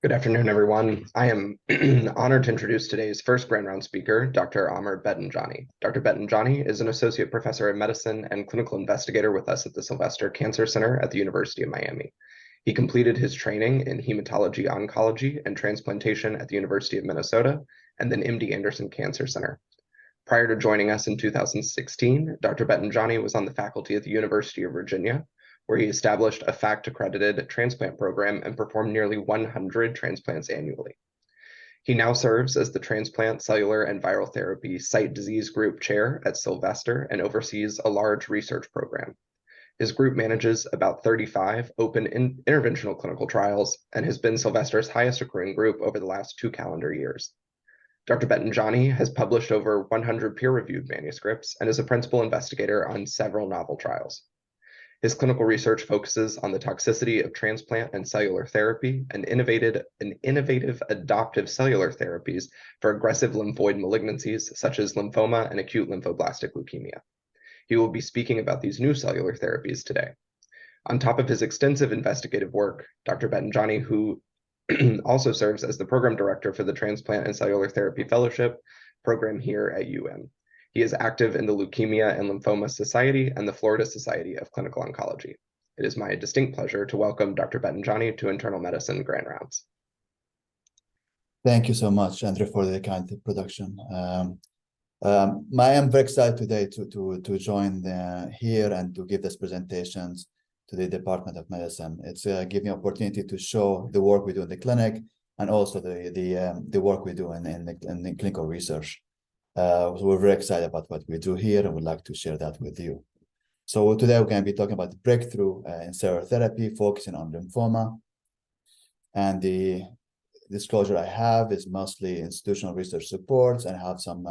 Good afternoon, everyone. I am honored to introduce today's first Grand Round speaker, Dr. Amer Beitinjaneh. Dr. Beitinjaneh is an associate professor of medicine and clinical investigator with us at the Sylvester Cancer Center at the University of Miami. He completed his training in hematology oncology and transplantation at the University of Minnesota and then MD Anderson Cancer Center. Prior to joining us in 2016, Dr. Beitinjaneh was on the faculty at the University of Virginia, where he established a FACT-accredited transplant program and performed nearly 100 transplants annually. He now serves as the Transplant, Cellular, and Viral Therapy Site Disease Group Chair at Sylvester and oversees a large research program. His group manages about 35 open interventional clinical trials and has been Sylvester's highest accruing group over the last 2 calendar years. Dr. Beitinjaneh has published over 100 peer-reviewed manuscripts and is a principal investigator on several novel trials. His clinical research focuses on the toxicity of transplant and cellular therapy and innovative adoptive cellular therapies for aggressive lymphoid malignancies such as lymphoma and acute lymphoblastic leukemia. He will be speaking about these new cellular therapies today. On top of his extensive investigative work, Dr. Beitinjaneh, who also serves as the program director for the Transplant and Cellular Therapy Fellowship program here at UM. He is active in the Leukemia and Lymphoma Society and the Florida Society of Clinical Oncology. It is my distinct pleasure to welcome Dr. Beitinjaneh to Internal Medicine Grand Rounds. Thank you so much, Andrew, for the kind introduction. I am very excited today to join here and to give these presentations to the Department of Medicine. It's giving me an opportunity to show the work we do in the clinic and also the work we do in the clinical research. So we're very excited about what we do here and would like to share that with you. So today we're going to be talking about the breakthrough in cellular therapy, focusing on lymphoma. And the disclosure I have is mostly institutional research supports and have some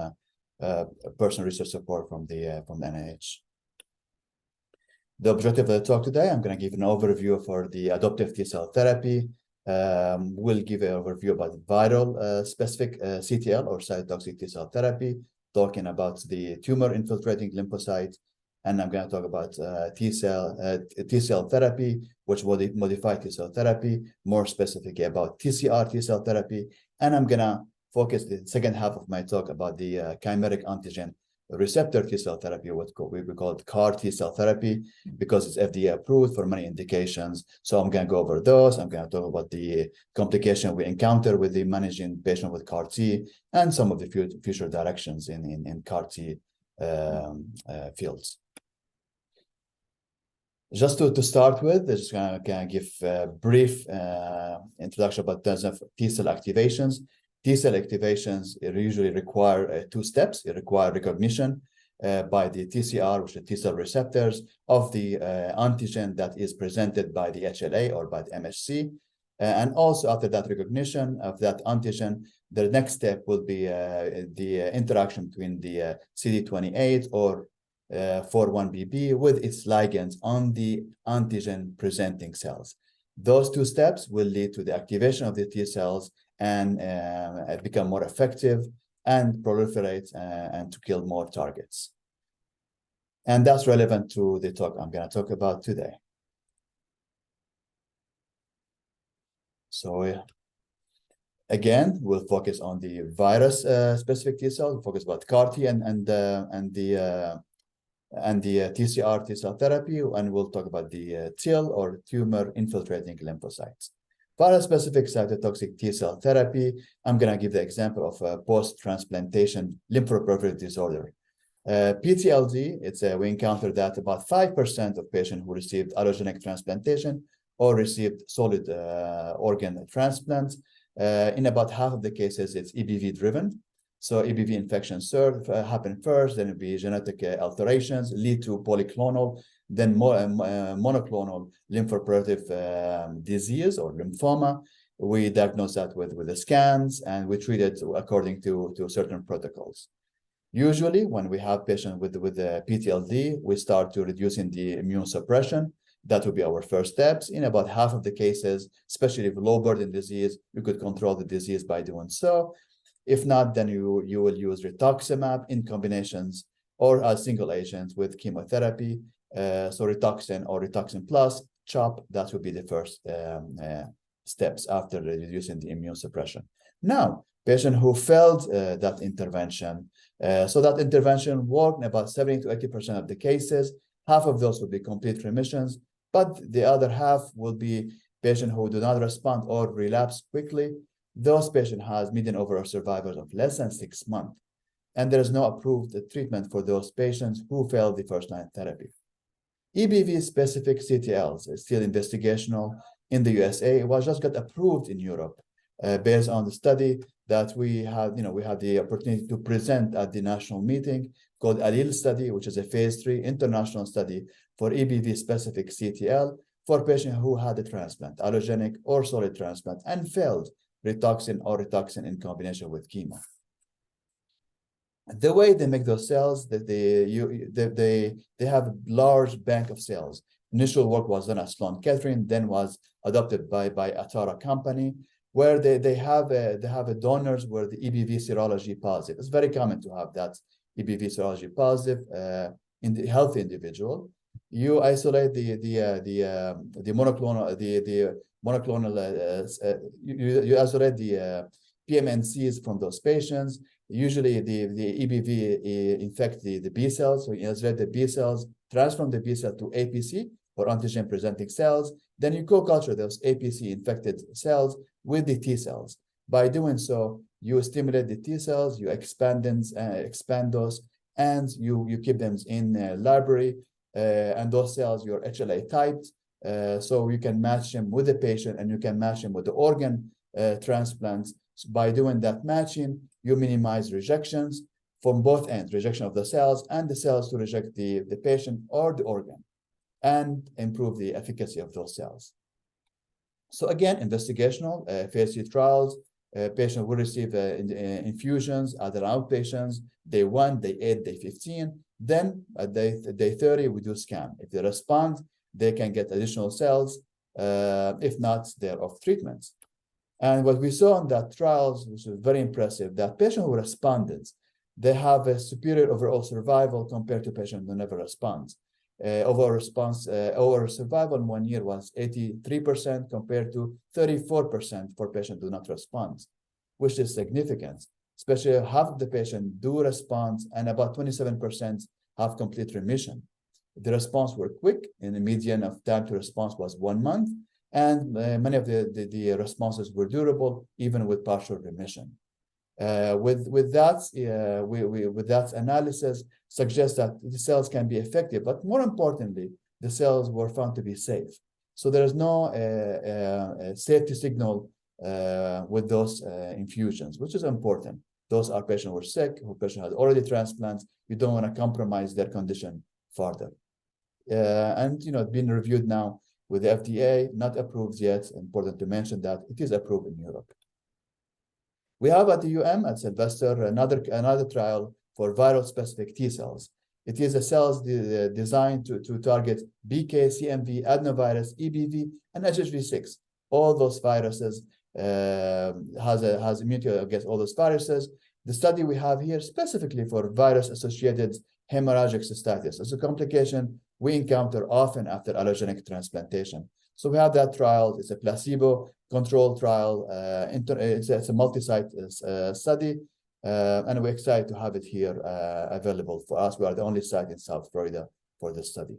personal research support from the NIH. The objective of the talk today, I'm going to give an overview for the adoptive T-cell therapy. We'll give an overview about viral specific CTL or cytotoxic T-cell therapy, talking about the tumor infiltrating lymphocyte, and I'm going to talk about T-cell therapy, which will modify T-cell therapy, more specifically about TCR T-cell therapy, and I'm going to focus the second half of my talk about the chimeric antigen receptor T-cell therapy, what we call it CAR T-cell therapy, because it's FDA approved for many indications. So I'm going to go over those. I'm going to talk about the complication we encounter with the managing patient with CAR T and some of the future directions in CAR T fields. Just to start with, I'm just going to give a brief introduction about T-cell activations. T-cell activations usually require 2 steps. It requires recognition by the TCR, which are T-cell receptors, of the antigen that is presented by the HLA or by the MHC. And also after that recognition of that antigen, the next step will be the interaction between the CD28 or 4-1BB with its ligands on the antigen presenting cells. Those 2 steps will lead to the activation of the T cells and become more effective and proliferate and to kill more targets. And that's relevant to the talk I'm going to talk about today. So again, we'll focus on the virus specific T cells. We'll focus about CAR T and the TCR T cell therapy, and we'll talk about the TIL or tumor infiltrating lymphocytes. Virus-specific cytotoxic T-cell therapy, I'm going to give the example of post-transplantation lymphoproliferative disorder. PTLD, we encountered that about 5% of patients who received allogeneic transplantation or received solid organ transplants. In about half of the cases, it's EBV-driven. So EBV infections happen first, then it'll be genetic alterations, lead to polyclonal, then monoclonal lymphoproliferative disease or lymphoma. We diagnose that with the scans, and we treat it according to certain protocols. Usually, when we have patients with the PTLD, we start to reducing the immune suppression. That would be our first steps. In about half of the cases, especially if low burden disease, you could control the disease by doing so. If not, then you will use rituximab in combinations or as single agents with chemotherapy. So Rituxan or Rituxan plus CHOP, that would be the first steps after reducing the immune suppression. Now, patient who failed that intervention, so that intervention worked in about 70 to 80% of the cases. Half of those will be complete remissions, but the other half will be patients who do not respond or relapse quickly. Those patients has median overall survival of less than 6 months. And there is no approved treatment for those patients who failed the first-line therapy. EBV-specific CTLs is still investigational in the USA. It was just got approved in Europe based on the study that we had the opportunity to present at the national meeting called ALLELE study, which is a phase 3 international study for EBV-specific CTL for patients who had a transplant, allogenic or solid transplant, and failed Rituxan or Rituxan in combination with chemo. The way they make those cells, that they have a large bank of cells. Initial work was done at Sloan Kettering, then was adopted by Atara company, where they have a donors where the EBV serology positive. It's very common to have that EBV serology positive in the healthy individual. You isolate the monoclonal you isolate the PMNCs from those patients. Usually the EBV infect the B cells, so you isolate the B cells, transform the B cell to APC or antigen presenting cells. Then you co-culture those APC infected cells with the T cells. By doing so, you stimulate the T cells, you expand those, and you keep them in library. And those cells, you're HLA typed, so you can match them with the patient and you can match them with the organ transplants. So by doing that matching, you minimize rejections from both ends, rejection of the cells and the cells to reject the patient or the organ, and improve the efficacy of those cells. So again, investigational phase 3 trials, patient will receive infusions as an outpatients, day 1, day 8, day 15. Then at day 30, we do scan. If they respond, they can get additional cells. If not, they're off treatment. And what we saw in that trials, which was very impressive, that patient who responded, they have a superior overall survival compared to patient who never responds. Overall survival in 1 year was 83% compared to 34% for patients who do not respond, which is significant. Especially half of the patients do respond and about 27% have complete remission. The response were quick, and the median of time to response was 1 month, and many of the responses were durable, even with partial remission. With that analysis suggests that the cells can be effective, but more importantly, the cells were found to be safe. So there is no safety signal with those infusions, which is important. Those are patients who are sick, who patient has already transplants. You don't want to compromise their condition further. And it's been reviewed now with the FDA, not approved yet. Important to mention that it is approved in Europe. We have at the at Sylvester another trial for viral specific T cells. It is a cells designed to target BK, CMV, adenovirus, EBV, and HHV6. All those viruses has immunity against all those viruses. The study we have here specifically for virus-associated hemorrhagic cystitis. It's a complication we encounter often after allogenic transplantation. So we have that trial. It's a placebo-controlled trial. It's a multi-site study, and we're excited to have it here available for us. We are the only site in South Florida for this study.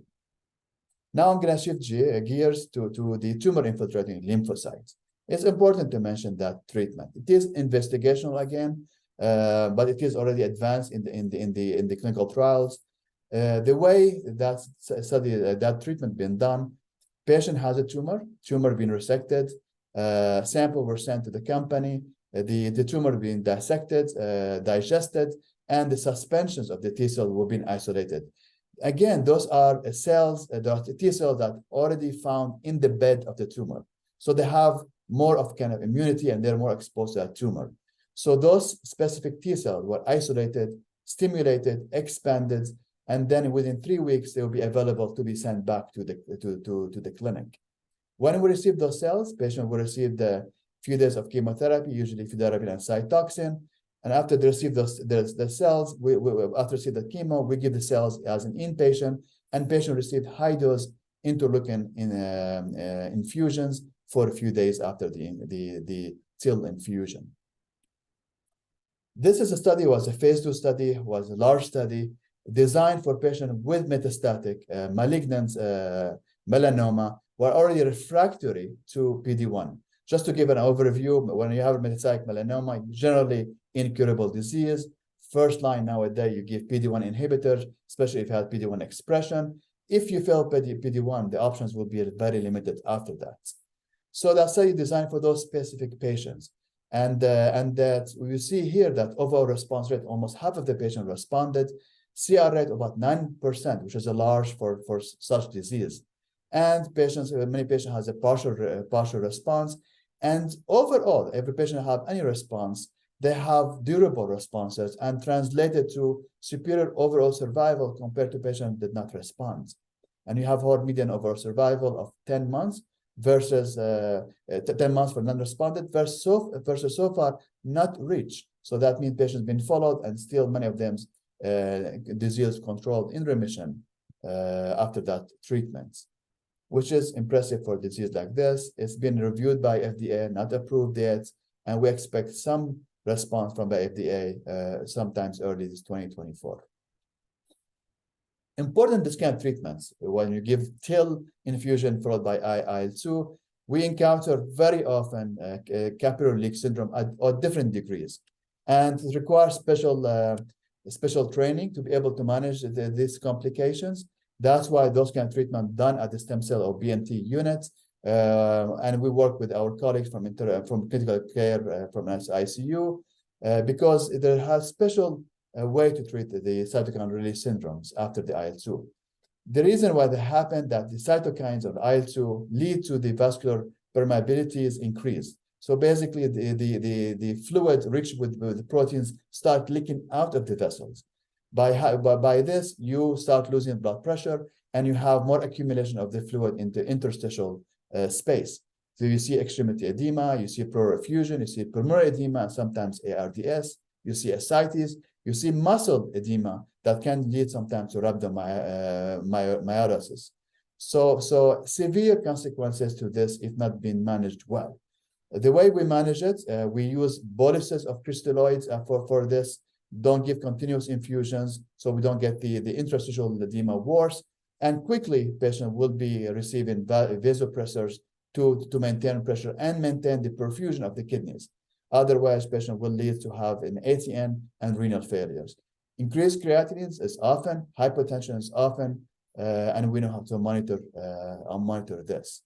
Now I'm going to shift gears to the tumor-infiltrating lymphocytes. It's important to mention that treatment. It is investigational again, but it is already advanced in the clinical trials. The way that study that treatment been done, patient has a tumor being resected, sample were sent to the company, the tumor being dissected, digested, and the suspensions of the T cell were being isolated. Again, those are cells, the T cells that already found in the bed of the tumor. So they have more of kind of immunity and they're more exposed to that tumor. So those specific T cells were isolated, stimulated, expanded, and then within 3 weeks, they will be available to be sent back to the clinic. When we receive those cells, patient will receive the few days of chemotherapy, usually fludarabine and Cytoxan. And after they receive the cells, after receive the chemo, we give the cells as an inpatient, and patient received high dose interleukin infusions for a few days after the TIL infusion. This is a study, was a phase 2 study, was a large study designed for patients with metastatic malignant melanoma who are already refractory to PD-1. Just to give an overview, when you have metastatic melanoma, generally incurable disease. First line nowadays, you give PD-1 inhibitors, especially if you have PD-1 expression. If you fail PD-1, the options will be very limited after that. So that study designed for those specific patients. And that we see here that overall response rate, almost half of the patients responded, CR rate about 9%, which is a large for such disease. And many patients has a partial response. And overall, every patient have any response, they have durable responses and translated to superior overall survival compared to patients that did not respond. And you have our median overall survival of 10 months versus 10 months for non-responded versus so far not reached. So that means patients been followed and still many of them disease controlled in remission after that treatment, which is impressive for a disease like this. It's been reviewed by FDA, not approved yet, and we expect some response from the FDA sometimes early this 2024. Important discount treatments. When you give TIL infusion followed by IL-2, we encounter very often capillary leak syndrome at different degrees, and it requires special training to be able to manage these complications. That's why those kind of treatment done at the stem cell or BNT unit, and we work with our colleagues from critical care from ICU because they have special way to treat the cytokine release syndromes after the IL-2. The reason why they happen that the cytokines of IL-2 lead to the vascular permeabilities increase. So basically, the fluid rich with the proteins start leaking out of the vessels. By this, you start losing blood pressure and you have more accumulation of the fluid in the interstitial space. So you see extremity edema, you see pleural effusion, you see pulmonary edema, and sometimes ARDS, you see ascites, you see muscle edema that can lead sometimes to rhabdomyolysis. So severe consequences to this if not being managed well. The way we manage it, we use boluses of crystalloids for this. Don't give continuous infusions so we don't get the interstitial edema worse. And quickly, patient will be receiving vasopressors to maintain pressure and maintain the perfusion of the kidneys. Otherwise, patient will lead to have an ATN and renal failures. Increased creatinine is often, hypertension is often, and we know how to monitor this.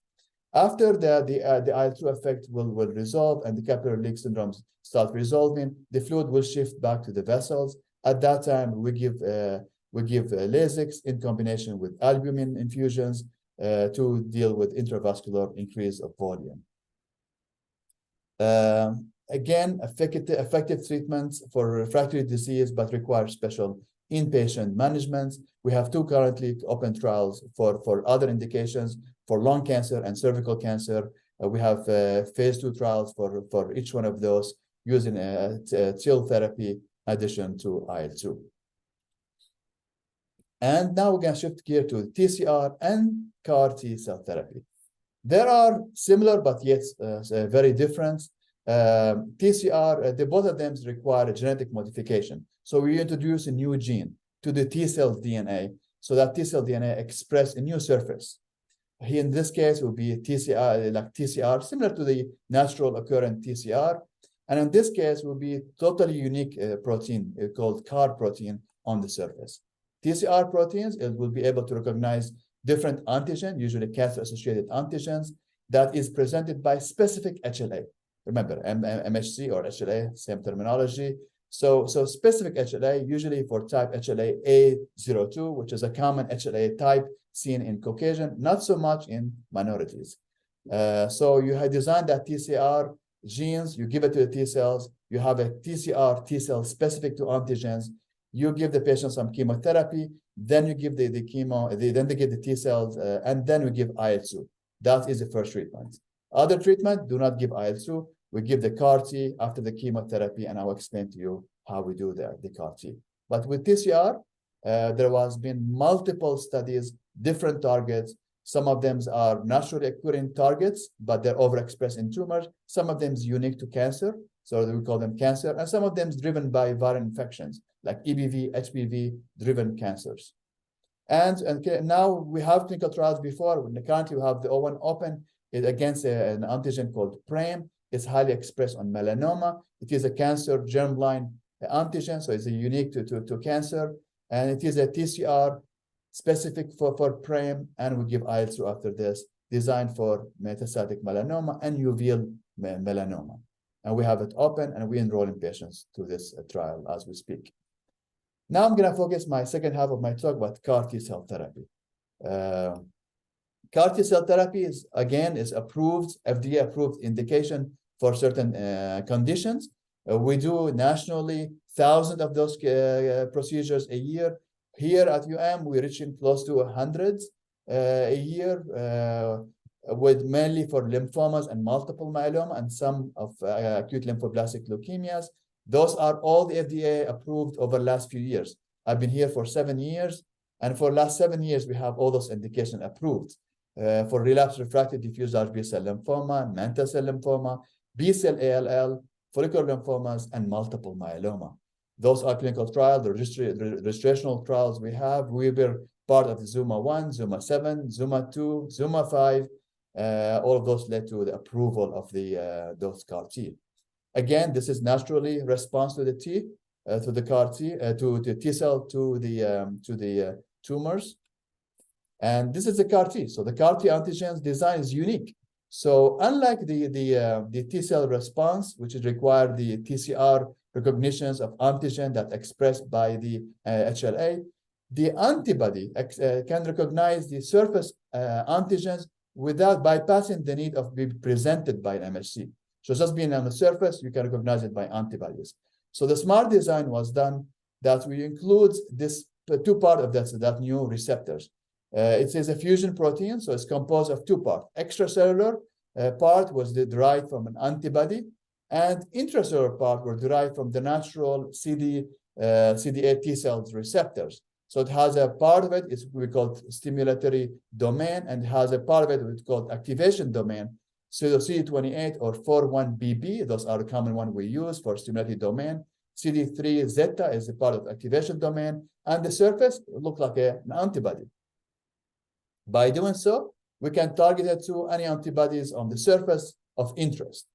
After the IL-2 effect will resolve and the capillary leak syndromes start resolving, the fluid will shift back to the vessels. At that time, we give Lasix in combination with albumin infusions to deal with intravascular increase of volume. Again, effective treatments for refractory disease, but require special inpatient management. We have 2 currently open trials for other indications, for lung cancer and cervical cancer. We have phase 2 trials for each one of those using TIL therapy in addition to IL-2. And now we're going to shift gear to TCR and CAR T cell therapy. There are similar, but yet very different. TCR, both of them require a genetic modification. So we introduce a new gene to the T cell DNA so that T cell DNA express a new surface. Here in this case will be TCR, like TCR, similar to the natural occurrent TCR. And in this case will be totally unique protein called CAR protein on the surface. TCR proteins, it will be able to recognize different antigen, usually cancer-associated antigens, that is presented by specific HLA. Remember, MHC or HLA, same terminology. So specific HLA, usually for type HLA-A02, which is a common HLA type seen in Caucasian, not so much in minorities. So you have designed that TCR genes, you give it to the T cells, you have a TCR T cell specific to antigens, you give the patient some chemotherapy, then you give the chemo, then they give the T cells, and then we give IL-2. That is the first treatment. Other treatment, do not give IL-2. We give the CAR T after the chemotherapy, and I'll explain to you how we do the CAR T. But with TCR, there has been multiple studies, different targets, Some of them are naturally occurring targets, but they're overexpressed in tumors. Some of them is unique to cancer, so we call them cancer. And some of them is driven by viral infections, like EBV, HPV-driven cancers. And now we have clinical trials before. Currently, we have the O1 open against an antigen called PRAME. It's highly expressed on melanoma. It is a cancer germline antigen, so it's unique to cancer. And it is a TCR specific for PRAME, and we give IL-2 after this, designed for metastatic melanoma and uveal melanoma. And we have it open, and we enrolling patients to this trial as we speak. Now I'm going to focus my second half of my talk about CAR T-cell therapy. CAR T-cell therapy is approved, FDA-approved indication for certain conditions. We do nationally thousands of those procedures a year. Here at we're reaching close to hundreds a year, with mainly for lymphomas and multiple myeloma and some of acute lymphoblastic leukemias. Those are all the FDA approved over the last few years. I've been here for 7 years, and for the last 7 years, we have all those indications approved for relapsed refractory diffuse large B-cell lymphoma, mantle cell lymphoma, B-cell ALL, follicular lymphomas, and multiple myeloma. Those are clinical trials, the registrational trials we have. We were part of the Zuma 1, Zuma 7, Zuma 2, Zuma 5. All of those led to the approval of those CAR T. Again, this is naturally response to the T, to the CAR T, to the T cell, to the tumors. And this is the CAR T. So the CAR T antigens design is unique. So unlike the T cell response, which is required the TCR recognitions of antigen that expressed by the HLA, the antibody can recognize the surface antigens without bypassing the need of being presented by an MHC. So just being on the surface, you can recognize it by antibodies. So the smart design was done that we include this two parts of that new receptors. It is a fusion protein, so it's composed of two parts. Extracellular part was derived from an antibody, and intracellular part were derived from the natural CD8 T cells receptors. So it has a part of it is we call stimulatory domain, and it has a part of it we call activation domain. So the CD28 or 41BB, those are the common one we use for stimulatory domain. CD3 zeta is a part of activation domain, and the surface looks like an antibody. By doing so, we can target it to any antibodies on the surface of interest.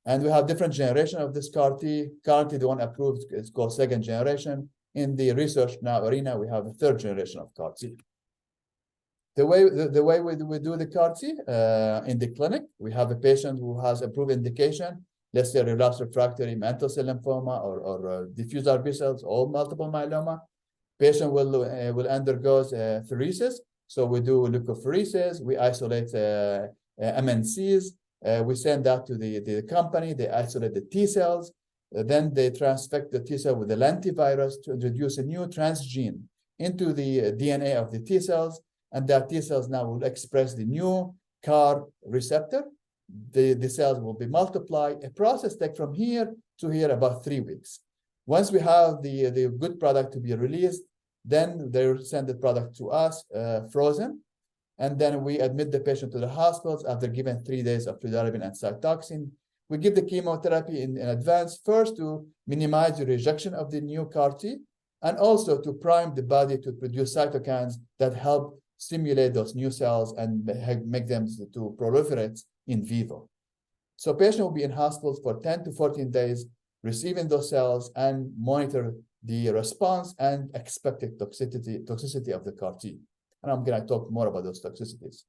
And we have different generation of this CAR T. Currently, the one approved is called second generation. In the research now arena, we have the third generation of CAR T. The way we do the CAR T in the clinic, we have a patient who has approved indication, let's say relapsed refractory mantle cell lymphoma or diffuse large B cells or multiple myeloma. Patient will undergo pheresis. So we do leukapheresis, we isolate MNCs, we send that to the company, they isolate the T cells, then they transfect the T cell with the lentivirus to introduce a new transgene into the DNA of the T cells, and that T cells now will express the new CAR receptor. The cells will be multiplied. A process takes from here to here about 3 weeks. Once we have the good product to be released, then they will send the product to us frozen, and then we admit the patient to the hospitals after given 3 days of fludarabine and cytoxin. We give the chemotherapy in advance, first to minimize the rejection of the new CAR T, and also to prime the body to produce cytokines that help stimulate those new cells and make them to proliferate in vivo. So patient will be in hospitals for 10 to 14 days, receiving those cells and monitor the response and expected toxicity of the CAR T. And I'm going to talk more about those toxicities.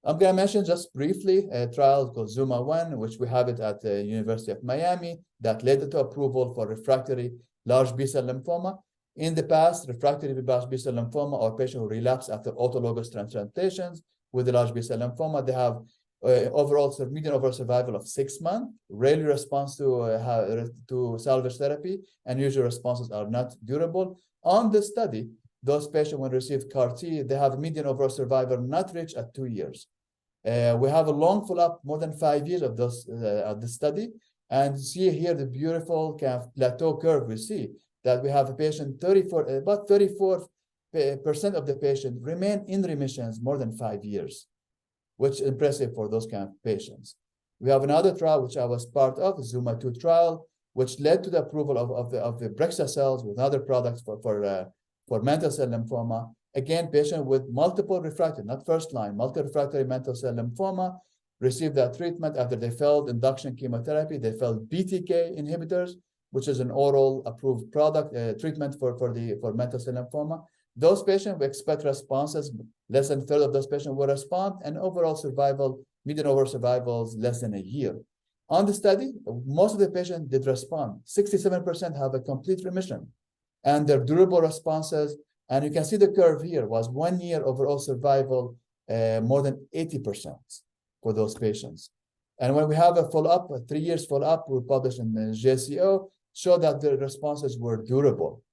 I'm going to mention just briefly a trial called Zuma 1, which we have it at the University of Miami, that led to approval for refractory large B-cell lymphoma. In the past, refractory large B-cell lymphoma or patient who relapse after autologous transplantations with the large B-cell lymphoma, they have median overall survival of 6 months, rarely response to salvage therapy, and usually responses are not durable. On the study, those patients when received CAR T, they have a median overall survival not reached at 2 years. We have a long follow-up, more than 5 years of those of the study, and see here the beautiful kind of plateau curve we see that we have a patient, about 34 percent of the patients remain in remissions more than 5 years, which is impressive for those kind of patients. We have another trial, which I was part of, the ZUMA-2 trial, which led to the approval of the Brexa cells with other products for mantle cell lymphoma. Again, patient with multiple refractory, not first line, multi-refractory mantle cell lymphoma, received that treatment after they failed induction chemotherapy. They failed BTK inhibitors, which is an oral approved product treatment for mantle cell lymphoma. Those patients, we expect responses. Less than a third of those patients will respond, and overall survival, median overall survival is less than a year. On the study, most of the patients did respond. 67% have a complete remission, and they're durable responses. And you can see the curve here was 1 year overall survival, more than 80% for those patients. And when we have a follow-up, 3 years follow-up, we published in the JCO, show that the responses were durable.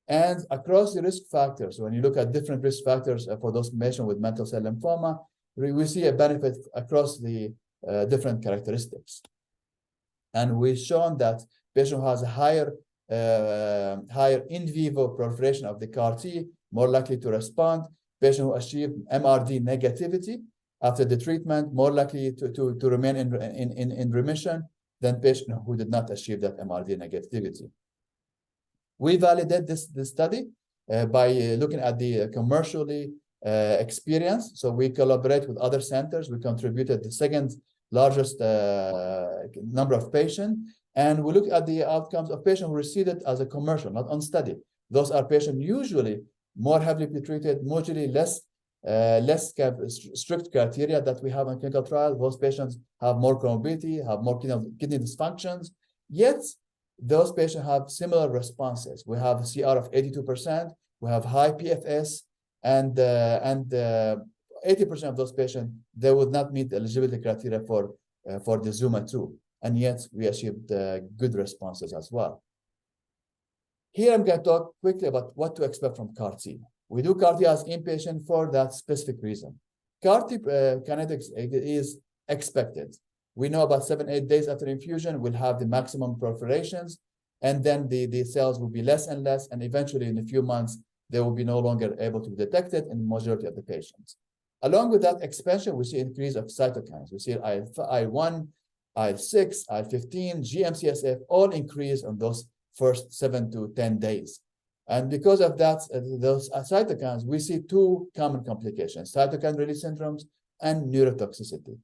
And across the risk factors, when you look at different risk factors for those patients with mantle cell lymphoma, we see a benefit across the different characteristics. And we've shown that patient who has a higher in vivo proliferation of the CAR T, more likely to respond. Patient who achieved MRD negativity after the treatment, more likely to remain in remission than patient who did not achieve that MRD negativity. We validate this study by looking at the commercially experience. So we collaborate with other centers. We contributed the second largest number of patients. And we look at the outcomes of patients who received it as a commercial, not on study. Those are patients usually more heavily treated, usually less strict criteria that we have in clinical trials. Those patients have more comorbidity, have more kidney dysfunctions. Yet, those patients have similar responses. We have a CR of 82%. We have high PFS, and 80% of those patients, they would not meet the eligibility criteria for the ZUMA-2. And yet we achieved good responses as well. Here I'm going to talk quickly about what to expect from CAR T. We do CAR T as inpatient for that specific reason. CAR T kinetics is expected. We know about 7-8 days after infusion, we'll have the maximum proliferations, and then the cells will be less and less, and eventually in a few months, they will be no longer able to be detected in the majority of the patients. Along with that expansion, we see increase of cytokines. We see I1, I6, I15, GM-CSF, all increase on those first 7 to 10 days. And because of that, those cytokines, we see two common complications, cytokine release syndromes and neurotoxicity.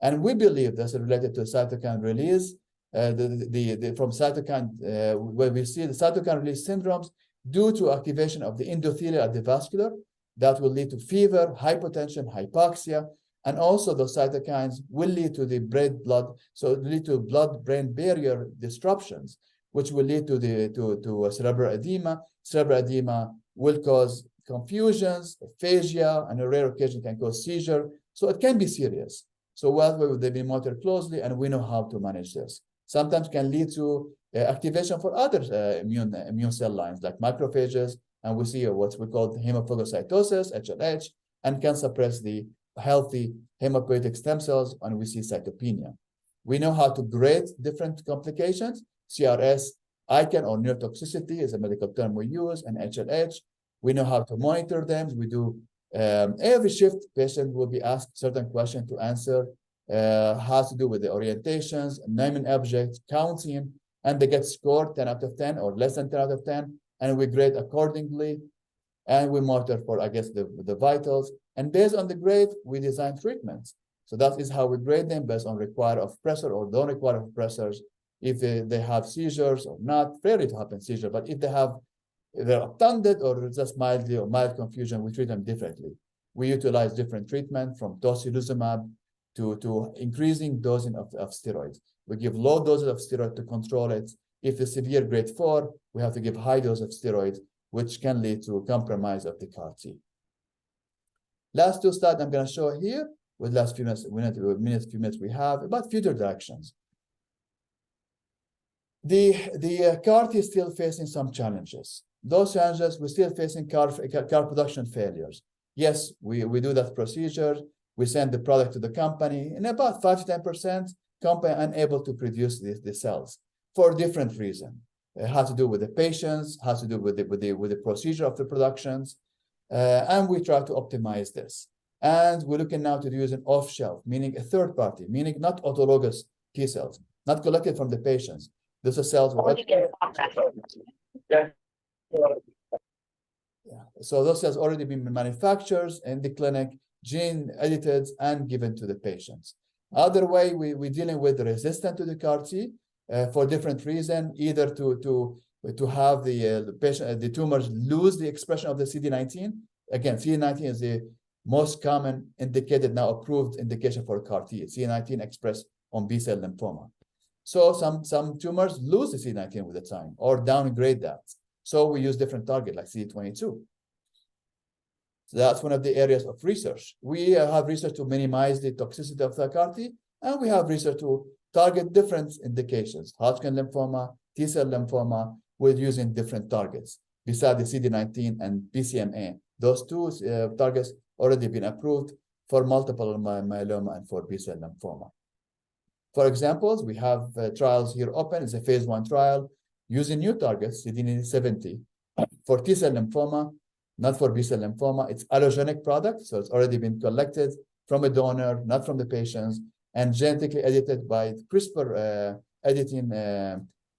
And we believe that's related to cytokine release, from cytokine, where we see the cytokine release syndromes due to activation of the endothelial at the vascular, that will lead to fever, hypotension, hypoxia, and also those cytokines will lead to the blood, so it lead to blood-brain barrier disruptions, which will lead to cerebral edema. Cerebral edema will cause confusions, aphasia, and a rare occasion can cause seizure. So it can be serious. So well, they've been monitored closely, and we know how to manage this. Sometimes can lead to activation for other immune cell lines like macrophages, and we see what we call hemophagocytosis, HLH, and can suppress the healthy hematopoietic stem cells, and we see cytopenia. We know how to grade different complications. CRS, ICANS, or neurotoxicity is a medical term we use, and HLH. We know how to monitor them. We do every shift, patient will be asked certain questions to answer, has to do with the orientations, naming objects, counting, and they get scored 10 out of 10 or less than 10 out of 10, and we grade accordingly, and we monitor for, I guess, the vitals. And based on the grade, we design treatments. So that is how we grade them based on require of pressor or don't require of pressors, if they have seizures or not, rarely to happen seizure, but if they're obtunded or just mildly or mild confusion, we treat them differently. We utilize different treatment from tocilizumab to increasing dosing of steroids. We give low doses of steroid to control it. If it's severe grade 4, we have to give high dose of steroids, which can lead to compromise of the CAR T. Last two slides I'm going to show here, with last few minutes we have, about future directions. The CAR T is still facing some challenges. Those challenges, we're still facing CAR production failures. Yes, we do that procedure. We send the product to the company, and about 5 to 10% company unable to produce the cells for different reasons. It has to do with the patients, has to do with the procedure of the productions. And we try to optimize this. And we're looking now to use an off-shelf, meaning a third party, meaning not autologous T cells, not collected from the patients. These are cells. So those cells already been manufactured in the clinic, gene edited, and given to the patients. Other way, we're dealing with the resistance to the CAR T for different reasons, either to have the patient, the tumors lose the expression of the CD19. Again, CD19 is the most common indicated, now approved indication for CAR T. CD19 expressed on B-cell lymphoma. So some tumors lose the CD19 with the time or downgrade that. So we use different target like CD22. So that's one of the areas of research. We have research to minimize the toxicity of the CAR T, and we have research to target different indications, Hodgkin lymphoma, T-cell lymphoma, with using different targets besides the CD19 and BCMA. Those two targets already been approved for multiple myeloma and for B-cell lymphoma. For examples, we have trials here open. It's a phase 1 trial using new targets, CD70, for T-cell lymphoma, not for B-cell lymphoma. It's allogenic product, so it's already been collected from a donor, not from the patients, and genetically edited by CRISPR editing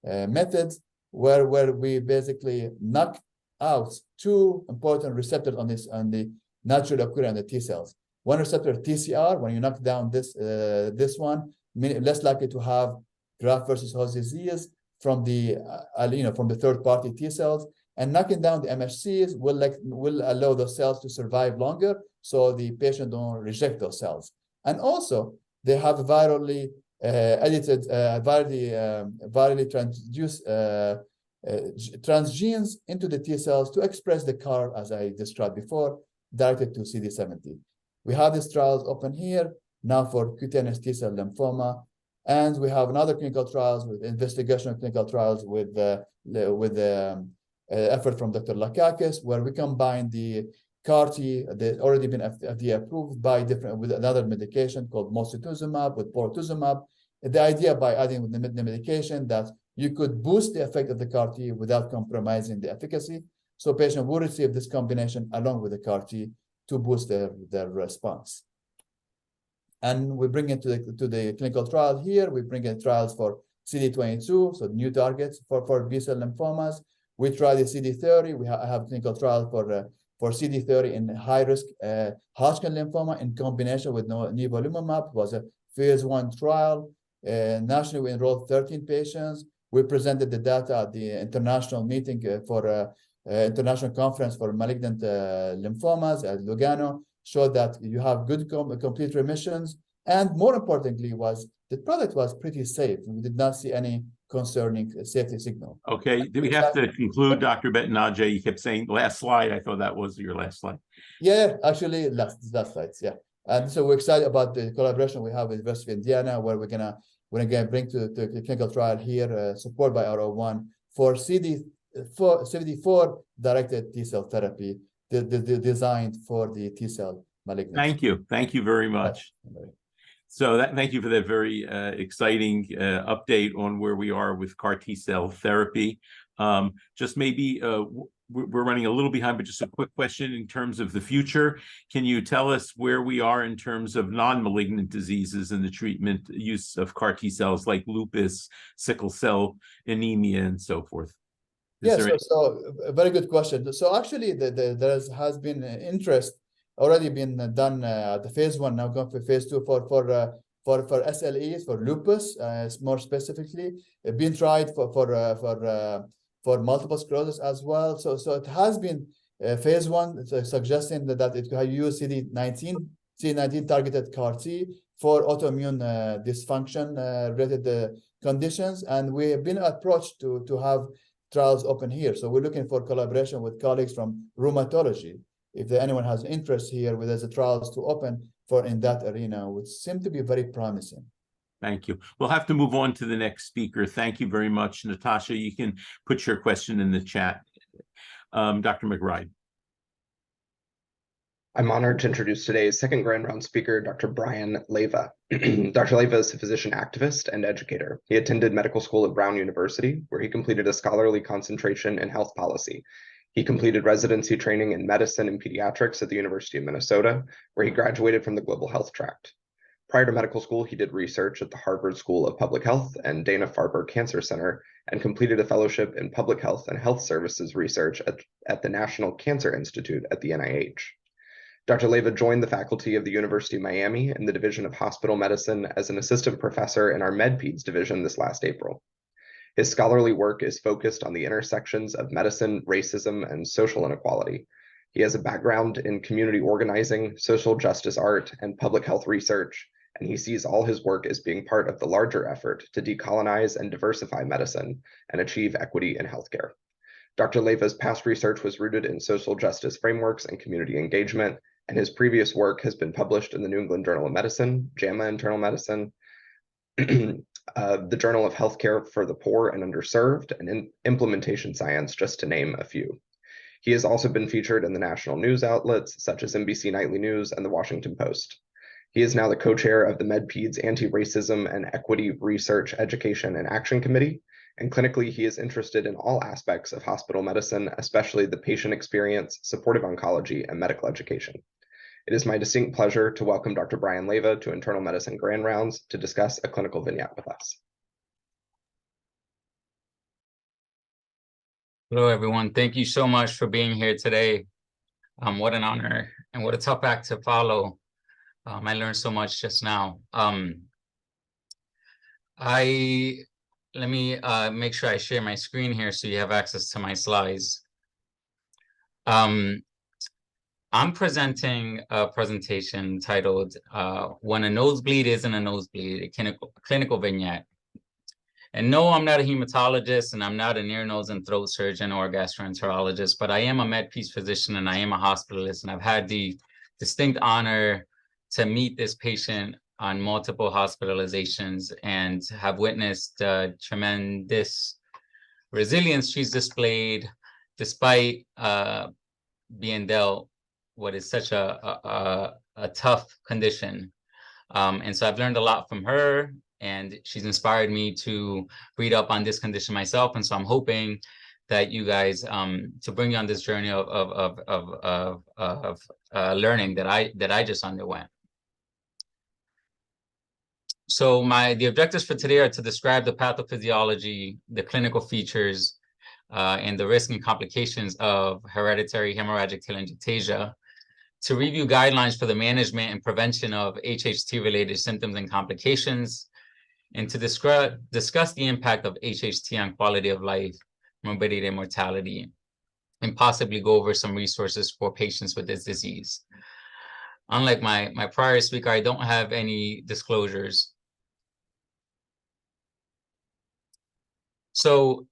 methods, where we basically knock out two important receptors on the naturally occurring on the T cells. One receptor, TCR, when you knock down this one, less likely to have graft versus host disease from the from the third party T cells, and knocking down the MHCs will allow those cells to survive longer, so the patient don't reject those cells. And also they have virally edited, virally transduced transgenes into the T cells to express the CAR, as I described before, directed to CD70. We have these trials open here now for cutaneous T-cell lymphoma, and we have another clinical trials with investigational clinical trials with the effort from Dr. Lakakis, where we combine the CAR T that already been FDA approved with another medication called mosunetuzumab with polatuzumab. The idea by adding the medication that you could boost the effect of the CAR T without compromising the efficacy. So patients will receive this combination along with the CAR T to boost their response. And we bring it to the clinical trial here. We bring in trials for CD22, so new targets for B-cell lymphomas. We try the CD30. We have clinical trial for CD30 in high-risk Hodgkin lymphoma in combination with nivolumab. It was a phase 1 trial. Nationally, we enrolled 13 patients. We presented the data at the international meeting for international conference for malignant lymphomas at Lugano, showed that you have good complete remissions. And more importantly the product was pretty safe. We did not see any concerning safety signal. Okay, do we have to conclude, Dr. Beitinjaneh? You kept saying last slide. I thought that was your last slide. Yeah, actually, last slides, yeah. And so we're excited about the collaboration we have with University of Indiana, where we're gonna bring to the clinical trial here, supported by R01 for CD4 directed T-cell therapy, designed for the T-cell malignancy. Thank you very much. So thank you for that very exciting update on where we are with CAR T-cell therapy. Just maybe we're running a little behind, but just a quick question in terms of the future. Can you tell us where we are in terms of non-malignant diseases and the treatment use of CAR T-cells like lupus, sickle cell anemia, and so forth? So a very good question. So actually, there has been interest already been done at the phase 1, now going for phase 2 for SLEs, for lupus, more specifically, been tried for multiple sclerosis as well. So it has been phase 1 suggesting that it could use CD19 targeted CAR T for autoimmune dysfunction related conditions, and we have been approached to have trials open here. So we're looking for collaboration with colleagues from rheumatology. If anyone has interest here, where there's a trials to open for in that arena, which seem to be very promising. Thank you. We'll have to move on to the next speaker. Thank you very much, Natasha. You can put your question in the chat. Dr. McBride. I'm honored to introduce today's second grand round speaker, Dr. Bryan Leyva. Dr. Leyva is a physician activist and educator. He attended medical school at Brown University, where he completed a scholarly concentration in health policy. He completed residency training in medicine and pediatrics at the University of Minnesota, where he graduated from the global health tract. Prior to medical school, he did research at the Harvard School of Public Health and Dana-Farber Cancer Center, and completed a fellowship in public health and health services research at the National Cancer Institute at the NIH. Dr. Leyva joined the faculty of the University of Miami in the Division of Hospital Medicine as an assistant professor in our MedPeds division this last April. His scholarly work is focused on the intersections of medicine, racism, and social inequality. He has a background in community organizing, social justice art, and public health research, and he sees all his work as being part of the larger effort to decolonize and diversify medicine and achieve equity in healthcare. Dr. Leyva's past research was rooted in social justice frameworks and community engagement, and his previous work has been published in the New England Journal of Medicine, JAMA Internal Medicine, the Journal of Healthcare for the Poor and Underserved, and Implementation Science, just to name a few. He has also been featured in the national news outlets such as NBC Nightly News and the Washington Post. He is now the co-chair of the MedPeds Anti-Racism and Equity Research, Education, and Action Committee, and clinically he is interested in all aspects of hospital medicine, especially the patient experience, supportive oncology, and medical education. It is my distinct pleasure to welcome Dr. Bryan Leyva to Internal Medicine Grand Rounds to discuss a clinical vignette with us. Hello, everyone. Thank you so much for being here today. What an honor and what a tough act to follow. I learned so much just now. Let me make sure I share my screen here so you have access to my slides. I'm presenting a presentation titled When a Nosebleed Isn't a Nosebleed, a clinical vignette. And no, I'm not a hematologist and I'm not an ear, nose, and throat surgeon or a gastroenterologist, but I am a MedPeds physician and I am a hospitalist, and I've had the distinct honor to meet this patient on multiple hospitalizations and have witnessed tremendous resilience she's displayed despite being dealt what is such a tough condition. And so I've learned a lot from her, and she's inspired me to read up on this condition myself. And so I'm hoping that you guys, to bring you on this journey of learning that I just underwent. So the objectives for today are to describe the pathophysiology, the clinical features, and the risk and complications of hereditary hemorrhagic telangiectasia, to review guidelines for the management and prevention of HHT-related symptoms and complications, and to discuss the impact of HHT on quality of life, morbidity, and mortality, and possibly go over some resources for patients with this disease. Unlike my prior speaker, I don't have any disclosures. So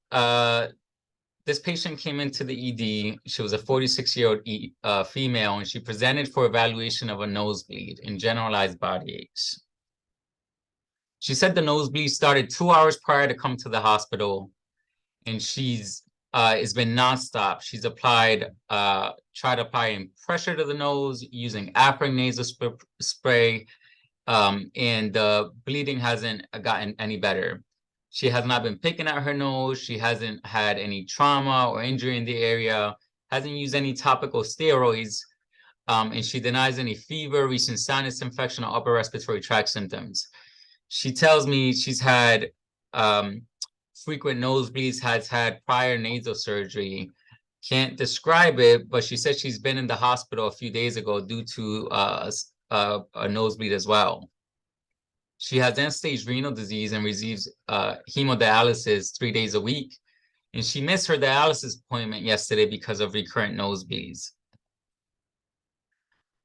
this patient came into the ED. She was a 46-year-old female, and she presented for evaluation of a nosebleed and generalized body aches. She said the nosebleed started 2 hours prior to come to the hospital, and it's been nonstop. She's tried applying pressure to the nose using Amer nasal spray, and the bleeding hasn't gotten any better. She has not been picking at her nose. She hasn't had any trauma or injury in the area, hasn't used any topical steroids, and she denies any fever, recent sinus infection, or upper respiratory tract symptoms. She tells me she's had frequent nosebleeds, has had prior nasal surgery. Can't describe it, but she said she's been in the hospital a few days ago due to a nosebleed as well. She has end-stage renal disease and receives hemodialysis 3 days a week. And she missed her dialysis appointment yesterday because of recurrent nosebleeds.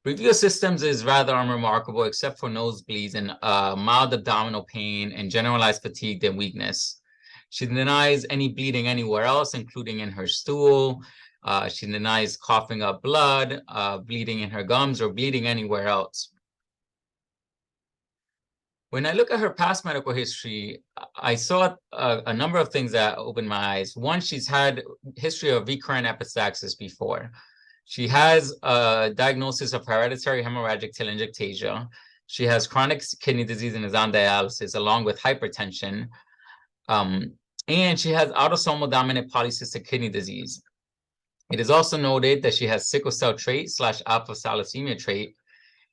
Review of systems is rather unremarkable, except for nosebleeds and mild abdominal pain and generalized fatigue and weakness. She denies any bleeding anywhere else, including in her stool. She denies coughing up blood, bleeding in her gums, or bleeding anywhere else. When I look at her past medical history, I saw a number of things that opened my eyes. One, she's had history of recurrent epistaxis before. She has a diagnosis of hereditary hemorrhagic telangiectasia. She has chronic kidney disease and is on dialysis, along with hypertension. And she has autosomal dominant polycystic kidney disease. It is also noted that she has sickle cell trait / alpha thalassemia trait,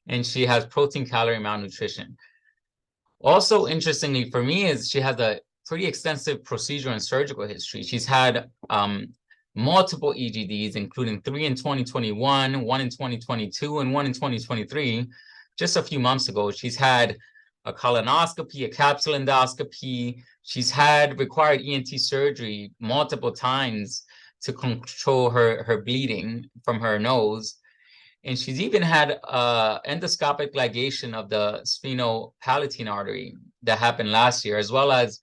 and she has protein calorie malnutrition. Also, interestingly for me, is she has a pretty extensive procedure and surgical history. She's had multiple EGDs, including 3 in 2021, 1 in 2022, and 1 in 2023. Just a few months ago, she's had a colonoscopy, a capsule endoscopy. She's had required ENT surgery multiple times to control her bleeding from her nose. And she's even had endoscopic ligation of the sphenopalatine artery that happened last year, as well as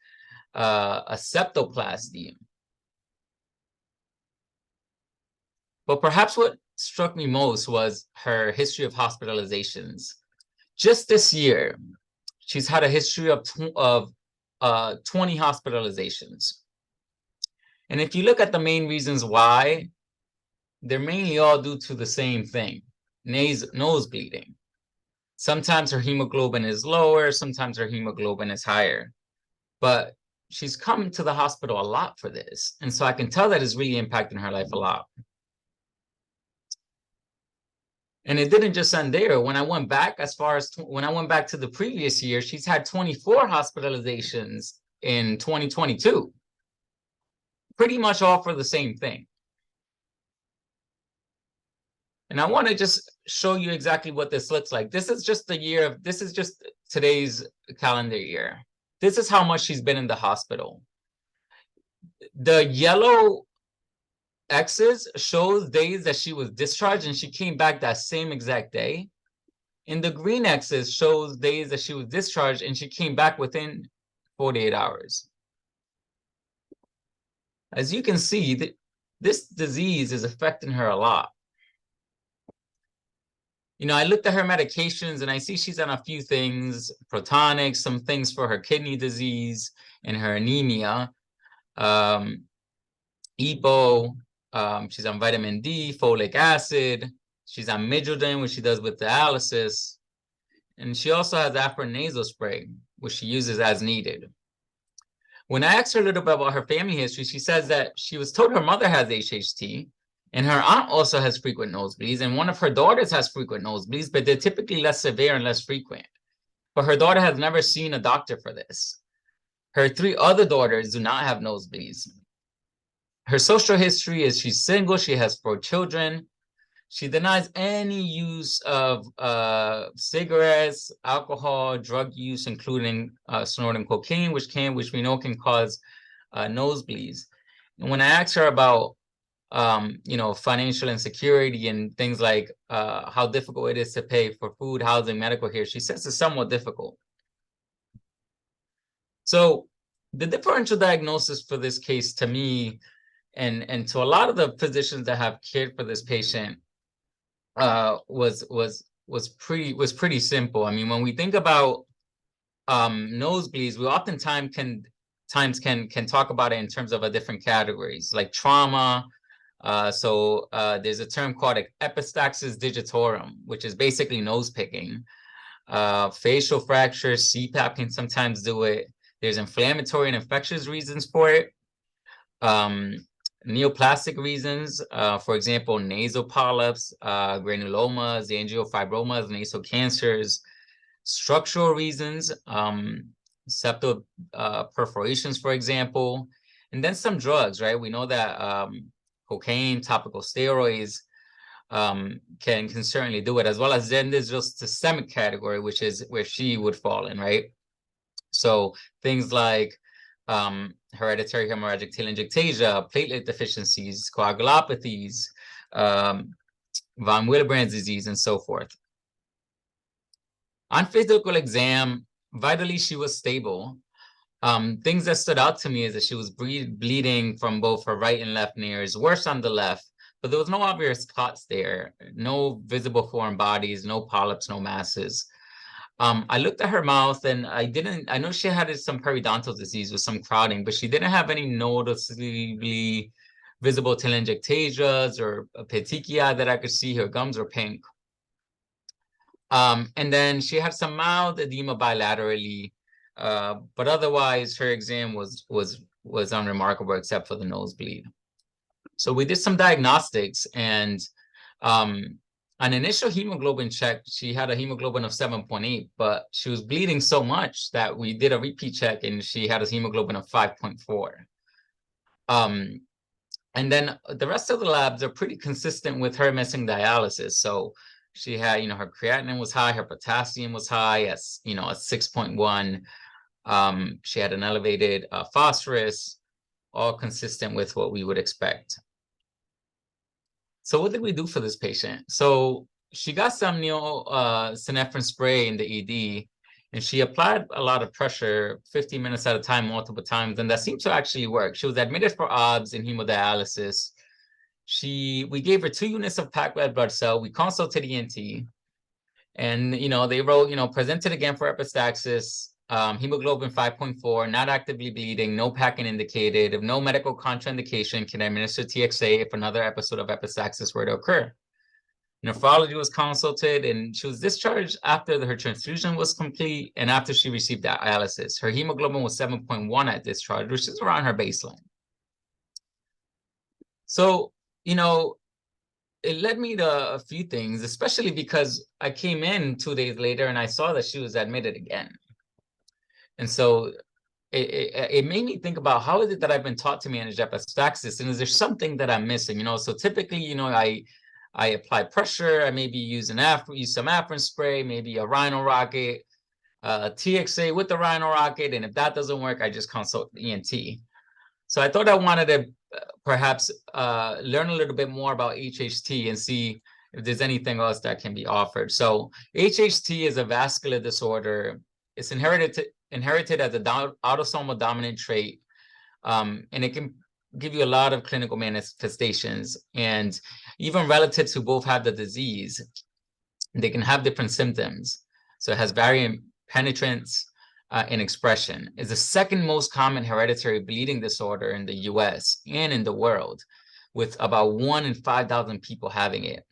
a septoplasty. But perhaps what struck me most was her history of hospitalizations. Just this year, she's had a history of 20 hospitalizations. And if you look at the main reasons why, they're mainly all due to the same thing, nose bleeding. Sometimes her hemoglobin is lower, sometimes her hemoglobin is higher. But she's come to the hospital a lot for this. And so I can tell that it's really impacting her life a lot. And it didn't just end there. When I went back, when I went back to the previous year, she's had 24 hospitalizations in 2022. Pretty much all for the same thing. And I want to just show you exactly what this looks like. This is just today's calendar year. This is how much she's been in the hospital. The yellow X's shows days that she was discharged and she came back that same exact day. And the green X's shows days that she was discharged and she came back within 48 hours. As you can see, this disease is affecting her a lot. You know, I looked at her medications and I see she's on a few things, protonics, some things for her kidney disease and her anemia. EPO, she's on vitamin D, folic acid. She's on Midrodin, which she does with dialysis. And she also has Afrin nasal spray, which she uses as needed. When I asked her a little bit about her family history, she says that she was told her mother has HHT, and her aunt also has frequent nosebleeds, and one of her daughters has frequent nosebleeds, but they're typically less severe and less frequent. But her daughter has never seen a doctor for this. Her 3 other daughters do not have nosebleeds. Her social history is she's single, she has 4 children. She denies any use of cigarettes, alcohol, drug use, including snorting cocaine, which we know can cause nosebleeds. And when I asked her about you know, financial insecurity and things like how difficult it is to pay for food, housing, medical care, she says it's somewhat difficult. So the differential diagnosis for this case to me and to a lot of the physicians that have cared for this patient was pretty simple. I mean, when we think about nosebleeds, we oftentimes can talk about it in terms of different categories, like trauma. So there's a term called epistaxis digitorum, which is basically nose picking. Facial fractures, CPAP can sometimes do it. There's inflammatory and infectious reasons for it. Neoplastic reasons, for example, nasal polyps, granulomas, angiofibromas, nasal cancers. Structural reasons, septal perforations, for example. And then some drugs, right? We know that cocaine, topical steroids can certainly do it, as well as then there's just systemic category, which is where she would fall in, right? So things like hereditary hemorrhagic telangiectasia, platelet deficiencies, coagulopathies, von Willebrand's disease, and so forth. On physical exam, vitally, she was stable. Things that stood out to me is that she was bleeding from both her right and left ears, worse on the left, but there was no obvious clots there, no visible foreign bodies, no polyps, no masses. I looked at her mouth and I know she had some periodontal disease with some crowding, but she didn't have any noticeably visible telangiectasias or petechia that I could see. Her gums were pink. And then she had some mild edema bilaterally, but otherwise her exam was unremarkable except for the nosebleed. So we did some diagnostics, and an initial hemoglobin check, she had a hemoglobin of 7.8, but she was bleeding so much that we did a repeat check and she had a hemoglobin of 5.4. And then the rest of the labs are pretty consistent with her missing dialysis. So she had, her creatinine was high, her potassium was high at, at 6.1. She had an elevated phosphorus, all consistent with what we would expect. So what did we do for this patient? So she got some synephrine spray in the ED, and she applied a lot of pressure, 15 minutes at a time, multiple times, and that seemed to actually work. She was admitted for OBS and hemodialysis. We gave her 2 units of packed red blood cell. We consulted ENT, and they wrote, presented again for epistaxis, hemoglobin 5.4, not actively bleeding, no packing indicated. If no medical contraindication, can administer TXA if another episode of epistaxis were to occur. Nephrology was consulted, and she was discharged after her transfusion was complete and after she received dialysis. Her hemoglobin was 7.1 at discharge, which is around her baseline. So, it led me to a few things, especially because I came in 2 days later and I saw that she was admitted again. And so it made me think about, how is it that I've been taught to manage epistaxis, and is there something that I'm missing? So typically, I apply pressure, I maybe use some aspirin spray, maybe a rhino rocket, TXA with the rhino rocket, and if that doesn't work, I just consult ENT. So I thought I wanted to perhaps learn a little bit more about HHT and see if there's anything else that can be offered. So HHT is a vascular disorder. It's inherited as an autosomal dominant trait, and it can give you a lot of clinical manifestations. And even relatives who both have the disease, they can have different symptoms. So it has varying penetrance and expression. It's the second most common hereditary bleeding disorder in the US and in the world, with about 1 in 5,000 people having it.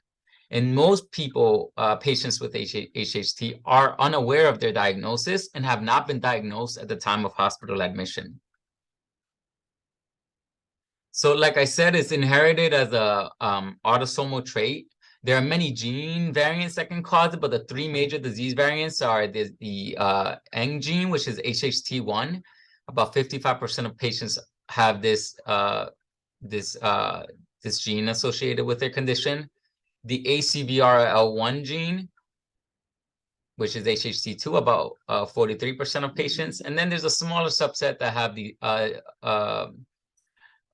And most people, patients with HHT, are unaware of their diagnosis and have not been diagnosed at the time of hospital admission. So like I said, it's inherited as a autosomal trait. There are many gene variants that can cause it, but the 3 major disease variants are the ENG gene, which is HHT1. About 55% of patients have this gene associated with their condition. The ACVRL1 gene, which is HHT2, about 43% of patients. And then there's a smaller subset that have the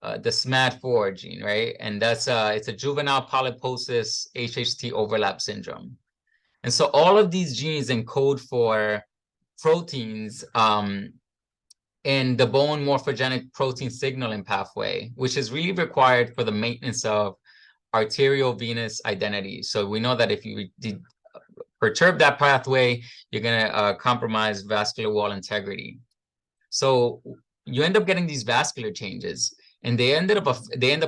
SMAD4 gene, right? And that's it's a juvenile polyposis HHT overlap syndrome. And so all of these genes encode for proteins in the bone morphogenic protein signaling pathway, which is really required for the maintenance of arterial venous identity. So we know that if you perturb that pathway, you're going to compromise vascular wall integrity. So you end up getting these vascular changes, and they end up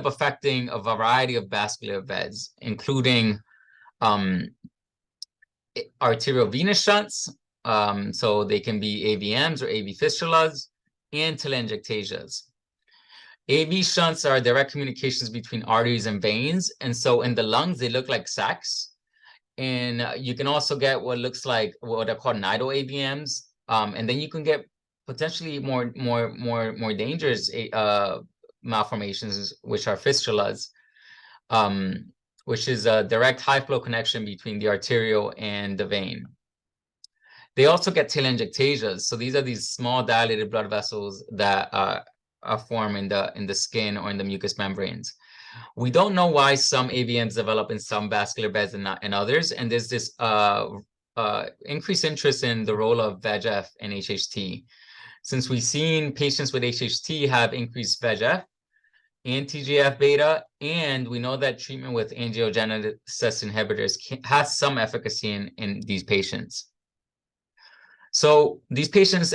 affecting a variety of vascular events, including arterial venous shunts. So they can be AVMs or AV fistulas, and telangiectasias. AV shunts are direct communications between arteries and veins. And so in the lungs, they look like sacs. And you can also get what looks like what are called nidal AVMs. And then you can get potentially more dangerous malformations, which are fistulas, which is a direct high flow connection between the arterial and the vein. They also get telangiectasias. So these are these small dilated blood vessels that are formed in the skin or in the mucous membranes. We don't know why some AVMs develop in some vascular beds and not in others. And there's this increased interest in the role of VEGF in HHT. Since we've seen patients with HHT have increased VEGF and TGF-beta, and we know that treatment with angiogenesis inhibitors has some efficacy in these patients. So these patients,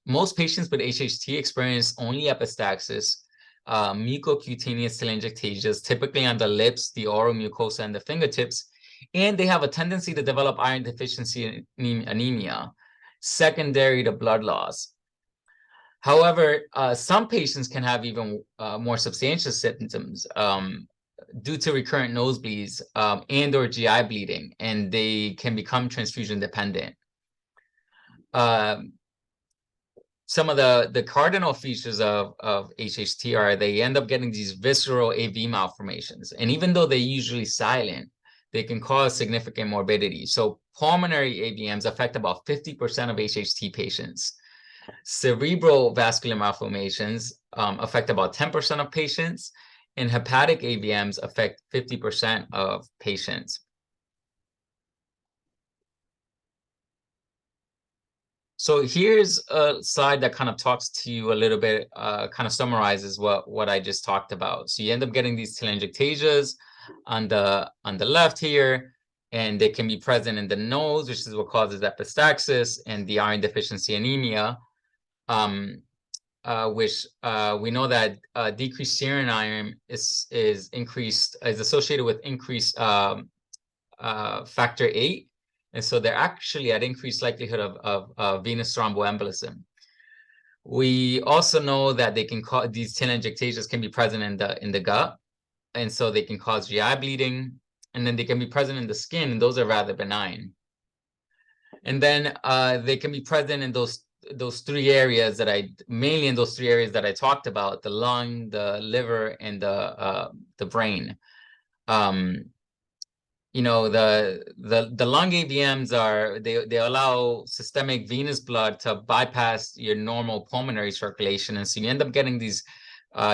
most patients with HHT experience only epistaxis, mucocutaneous telangiectasias, typically on the lips, the oral mucosa, and the fingertips, and they have a tendency to develop iron deficiency anemia, secondary to blood loss. However, some patients can have even more substantial symptoms due to recurrent nosebleeds and or GI bleeding, and they can become transfusion dependent. Some of the cardinal features of HHT are they end up getting these visceral AV malformations. And even though they're usually silent, they can cause significant morbidity. So pulmonary AVMs affect about 50% of HHT patients. Cerebral vascular malformations affect about 10% of patients, and hepatic AVMs affect 50% of patients. So here's a slide that kind of talks to you a little bit, kind of summarizes what I just talked about. So you end up getting these telangiectasias on the left here, and they can be present in the nose, which is what causes epistaxis, and the iron deficiency anemia, which we know that decreased serum iron is associated with increased factor VIII. And so they're actually at increased likelihood of venous thromboembolism. We also know that they can cause these telangiectasias can be present in the gut, and so they can cause GI bleeding, and then they can be present in the skin, and those are rather benign. And then they can be present in those three areas mainly in those three areas that I talked about: the lung, the liver, and the brain. You know, the lung AVMs they allow systemic venous blood to bypass your normal pulmonary circulation, and so you end up getting these.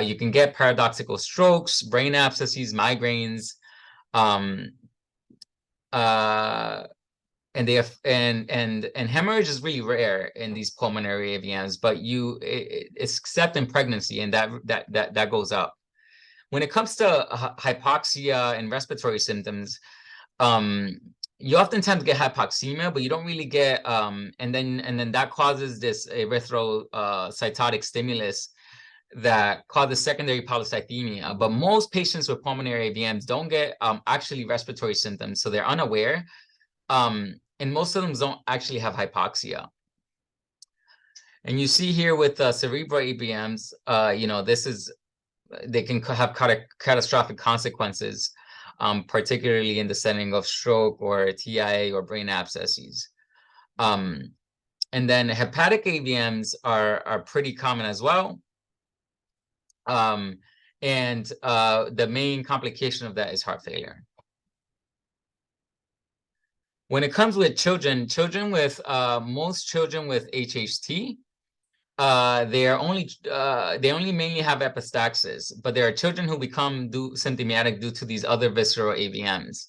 You can get paradoxical strokes, brain abscesses, migraines, and hemorrhage is really rare in these pulmonary AVMs, but it's except in pregnancy, and that goes up. When it comes to hypoxia and respiratory symptoms, you oftentimes get hypoxemia, but you don't really get and then that causes this erythrocytotic stimulus that causes secondary polycythemia. But most patients with pulmonary AVMs don't get actually respiratory symptoms, so they're unaware, and most of them don't actually have hypoxia. And you see here with cerebral AVMs, you know, they can have catastrophic consequences, particularly in the setting of stroke or TIA or brain abscesses. And then hepatic AVMs are pretty common as well. And the main complication of that is heart failure. When it comes with children with most children with HHT, they only mainly have epistaxis, but there are children who become symptomatic due to these other visceral AVMs.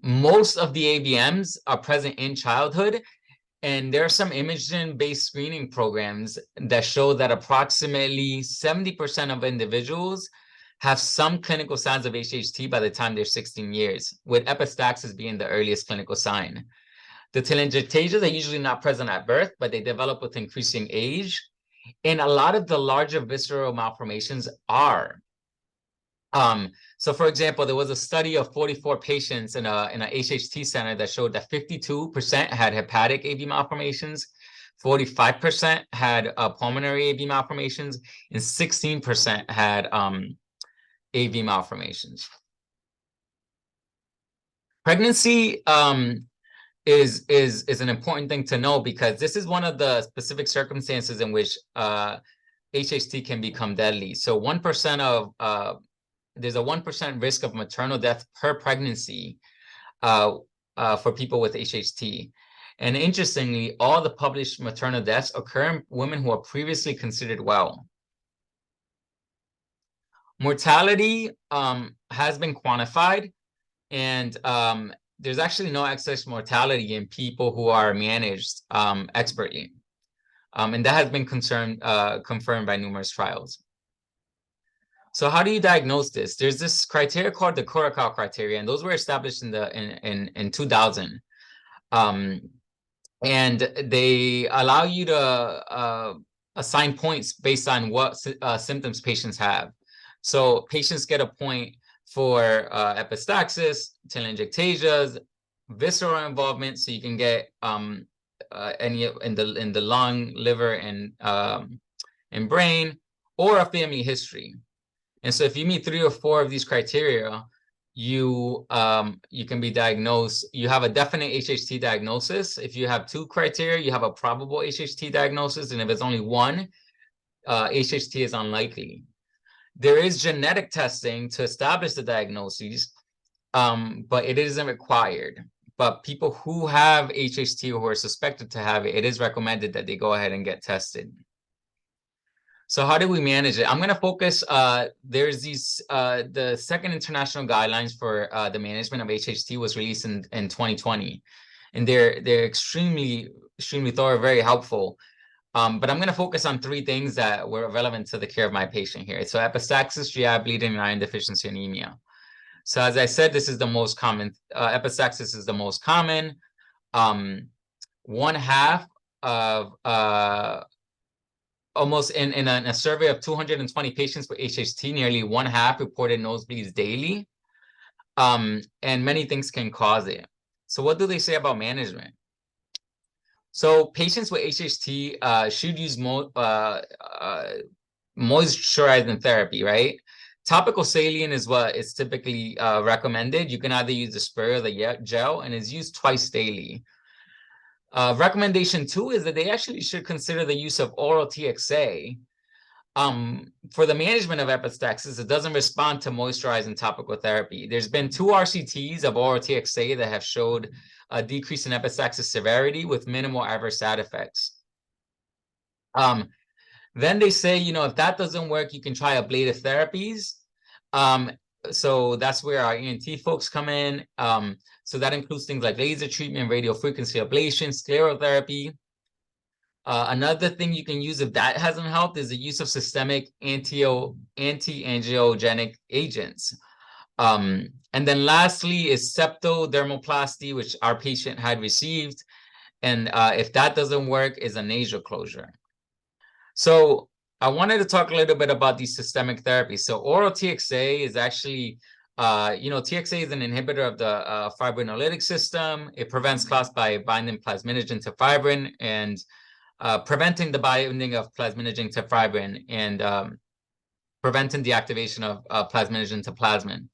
Most of the AVMs are present in childhood, and there are some imaging-based screening programs that show that approximately 70% of individuals have some clinical signs of HHT by the time they're 16 years, with epistaxis being the earliest clinical sign. The telangiectasias are usually not present at birth, but they develop with increasing age. And a lot of the larger visceral malformations are. So for example, there was a study of 44 patients in a HHT center that showed that 52% had hepatic AV malformations, 45% had pulmonary AV malformations, and 16% had AV malformations. Pregnancy is an important thing to know, because this is one of the specific circumstances in which HHT can become deadly. So 1% of there's a 1% risk of maternal death per pregnancy for people with HHT. And interestingly, all the published maternal deaths occur in women who are previously considered well. Mortality has been quantified, and there's actually no excess mortality in people who are managed expertly. And that has been confirmed by numerous trials. So how do you diagnose this? There's this criteria called the Kurokawa criteria, and those were established in 2000. And they allow you to assign points based on what symptoms patients have. So patients get a point for epistaxis, telangiectasias, visceral involvement. So you can get any in the lung, liver, and brain, or a family history. And so if you meet 3 or 4 of these criteria, you can be diagnosed. You have a definite HHT diagnosis. If you have 2 criteria, you have a probable HHT diagnosis. And if it's only 1, HHT is unlikely. There is genetic testing to establish the diagnoses, but it isn't required. But people who have HHT or who are suspected to have it, it is recommended that they go ahead and get tested. So how do we manage it? I'm going to focus, there's these, the second international guidelines for the management of HHT was released in 2020. And they're extremely thorough, very helpful. But I'm going to focus on 3 things that were relevant to the care of my patient here. So epistaxis, GI bleeding, and iron deficiency anemia. So as I said, this is the most common, epistaxis is the most common. 1/2 of, almost in a survey of 220 patients with HHT, nearly 1/2 reported nosebleeds daily. And many things can cause it. So what do they say about management? So patients with HHT should use moisturizing therapy, right? Topical saline is what is typically recommended. You can either use the spray or the gel, and is used twice daily. Recommendation 2 is that they actually should consider the use of oral TXA. For the management of epistaxis, it doesn't respond to moisturizing topical therapy. There's been 2 RCTs of oral TXA that have showed a decrease in epistaxis severity with minimal adverse side effects. Then they say, you know, if that doesn't work, you can try ablative therapies. So that's where our ENT folks come in. So that includes things like laser treatment, radiofrequency ablation, sclerotherapy. Another thing you can use if that hasn't helped is the use of systemic anti-angiogenic agents. And then lastly is septodermoplasty, which our patient had received. And if that doesn't work, is a nasal closure. So I wanted to talk a little bit about these systemic therapies. So oral TXA is actually, you know, TXA is an inhibitor of the fibrinolytic system. It prevents clots by binding plasminogen to fibrin and preventing the binding of plasminogen to fibrin and preventing the activation of plasminogen to plasmin.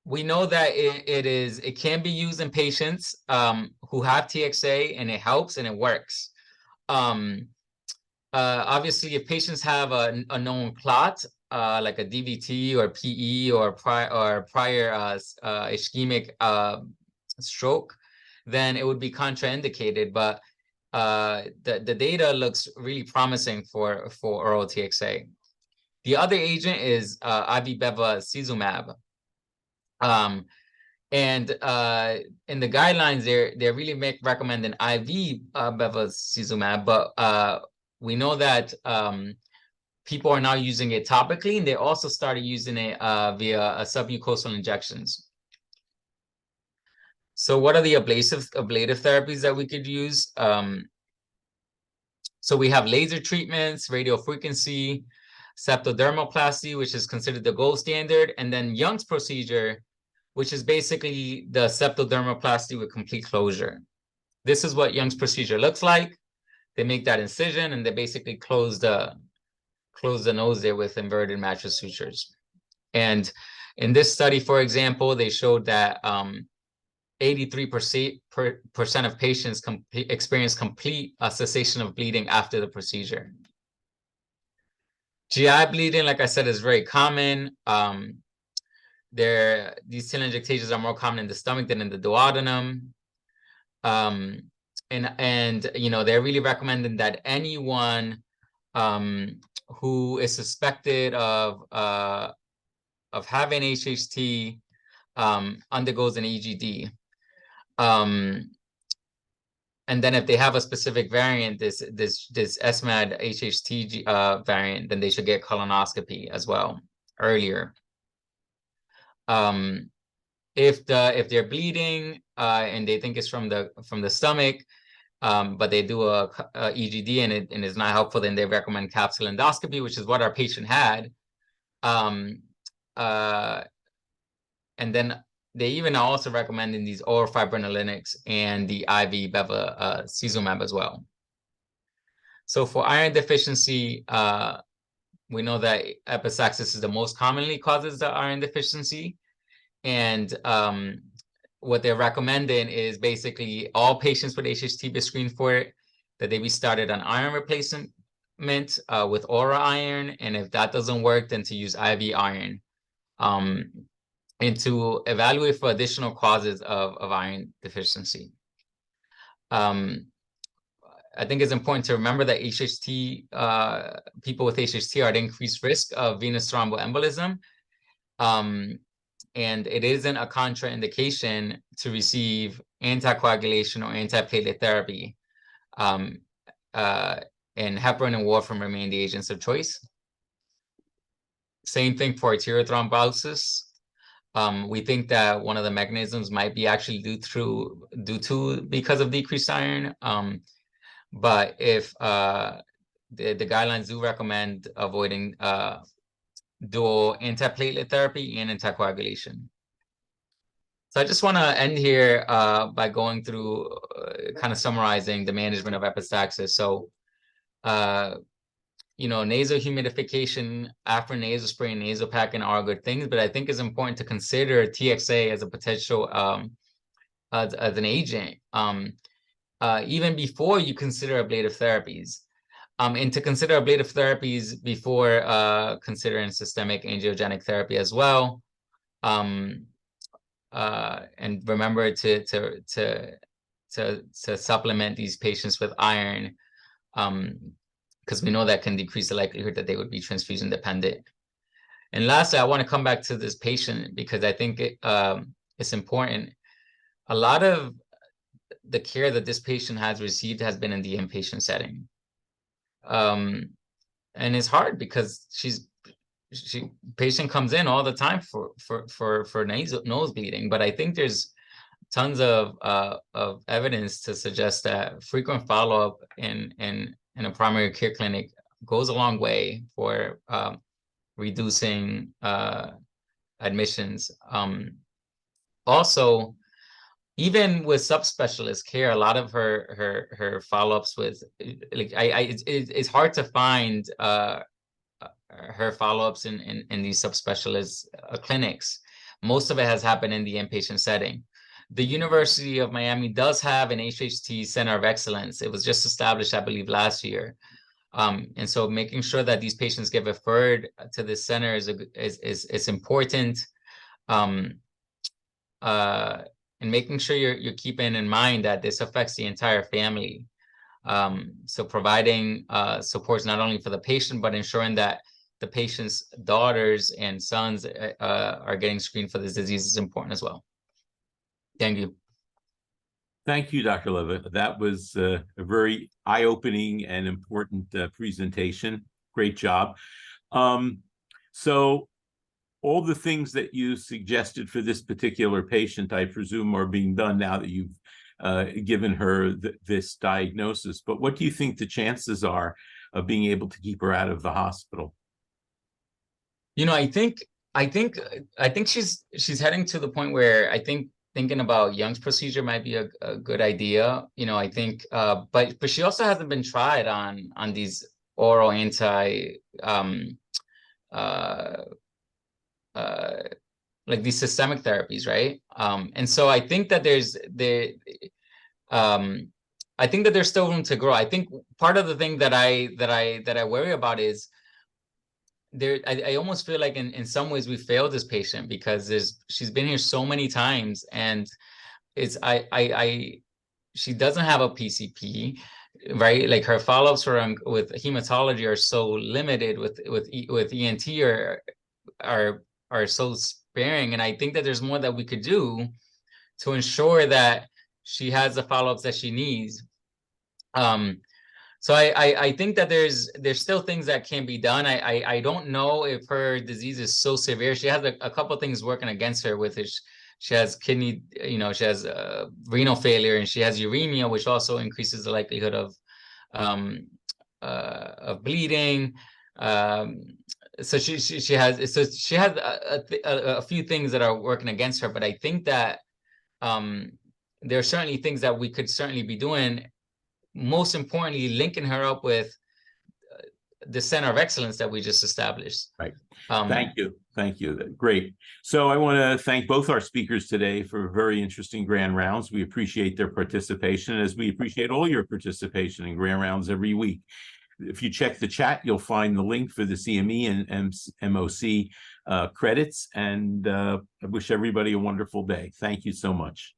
We know that it can be used in patients who have TXA, and it helps and it works. Obviously, if patients have a known clot, like a DVT or PE or prior ischemic stroke, then it would be contraindicated. But the data looks really promising for oral TXA. The other agent is IV bevacizumab. And in the guidelines, they really recommend an IV bevacizumab, but we know that people are now using it topically, and they also started using it via submucosal injections. So what are the ablative therapies that we could use? So we have laser treatments, radiofrequency, septodermoplasty, which is considered the gold standard, and then Young's procedure, which is basically the septodermoplasty with complete closure. This is what Young's procedure looks like. They make that incision, and they basically close the nose there with inverted mattress sutures. And in this study, for example, they showed that 83% of patients experience complete cessation of bleeding after the procedure. GI bleeding, like I said, is very common. These telangiectasias are more common in the stomach than in the duodenum. And you know, they're really recommending that anyone who is suspected of having HHT undergoes an EGD. And then if they have a specific variant, this SMAD HHT variant, then they should get colonoscopy as well earlier. If they're bleeding and they think it's from the stomach, but they do a EGD and it is not helpful, then they recommend capsule endoscopy, which is what our patient had. And then they even are also recommending these oral fibrinolytics and the IV bevacizumab as well. So for iron deficiency, we know that epistaxis is the most commonly causes the iron deficiency. And what they're recommending is basically all patients with HHT be screened for it, that they be started on iron replacement with oral iron. And if that doesn't work, then to use IV iron. And to evaluate for additional causes of iron deficiency. I think it's important to remember that HHT, people with HHT are at increased risk of venous thromboembolism. And it isn't a contraindication to receive anticoagulation or antiplatelet therapy. And heparin and warfarin remain the agents of choice. Same thing for arterial thrombosis. We think that one of the mechanisms might be actually because of decreased iron. But if the guidelines do recommend avoiding dual antiplatelet therapy and anticoagulation. So I just want to end here by going through kind of summarizing the management of epistaxis. So, nasal humidification, after nasal spray and nasal packing are good things, but I think it's important to consider TXA as a potential as an agent, even before you consider ablative therapies. And to consider ablative therapies before considering systemic angiogenic therapy as well. And remember to supplement these patients with iron, because we know that can decrease the likelihood that they would be transfusion dependent. And lastly, I want to come back to this patient because I think it's important. A lot of the care that this patient has received has been in the inpatient setting. And it's hard because patient comes in all the time for nose bleeding, but I think there's tons of evidence to suggest that frequent follow-up in a primary care clinic goes a long way for reducing admissions. Also, even with subspecialist care, a lot of her follow-ups with it's hard to find her follow-ups in these subspecialist clinics. Most of it has happened in the inpatient setting. The University of Miami does have an HHT Center of Excellence. It was just established, I believe, last year. And so making sure that these patients get referred to this center is important. And making sure you're keeping in mind that this affects the entire family. So providing supports not only for the patient, but ensuring that the patient's daughters and sons are getting screened for this disease is important as well. Thank you. Thank you, Dr. Leyva. That was a very eye-opening and important presentation. Great job. So all the things that you suggested for this particular patient, I presume, are being done now that you've given her this diagnosis. But what do you think the chances are of being able to keep her out of the hospital? I think she's heading to the point where I think thinking about Young's procedure might be a good idea. I think, but she also hasn't been tried on these oral like these systemic therapies, right? And so I think that I think that there's still room to grow. I think part of the thing that I worry about is I almost feel like in some ways we failed this patient because she's been here so many times, and she doesn't have a PCP, right? Like her follow-ups with hematology are so limited, with ENT are so sparing, and I think that there's more that we could do to ensure that she has the follow-ups that she needs. So I think that there's still things that can be done. I don't know if her disease is so severe. She has a couple of things working against her with it. She has kidney, she has renal failure, and she has uremia, which also increases the likelihood of bleeding. so she has a few things that are working against her, but I think that there are certainly things that we could certainly be doing. Most importantly, linking her up with the Center of Excellence that we just established. Right. Thank you. Great. So I want to thank both our speakers today for very interesting grand rounds. We appreciate their participation, as we appreciate all your participation in grand rounds every week. If you check the chat, you'll find the link for the CME and MOC credits. And I wish everybody a wonderful day. Thank you so much.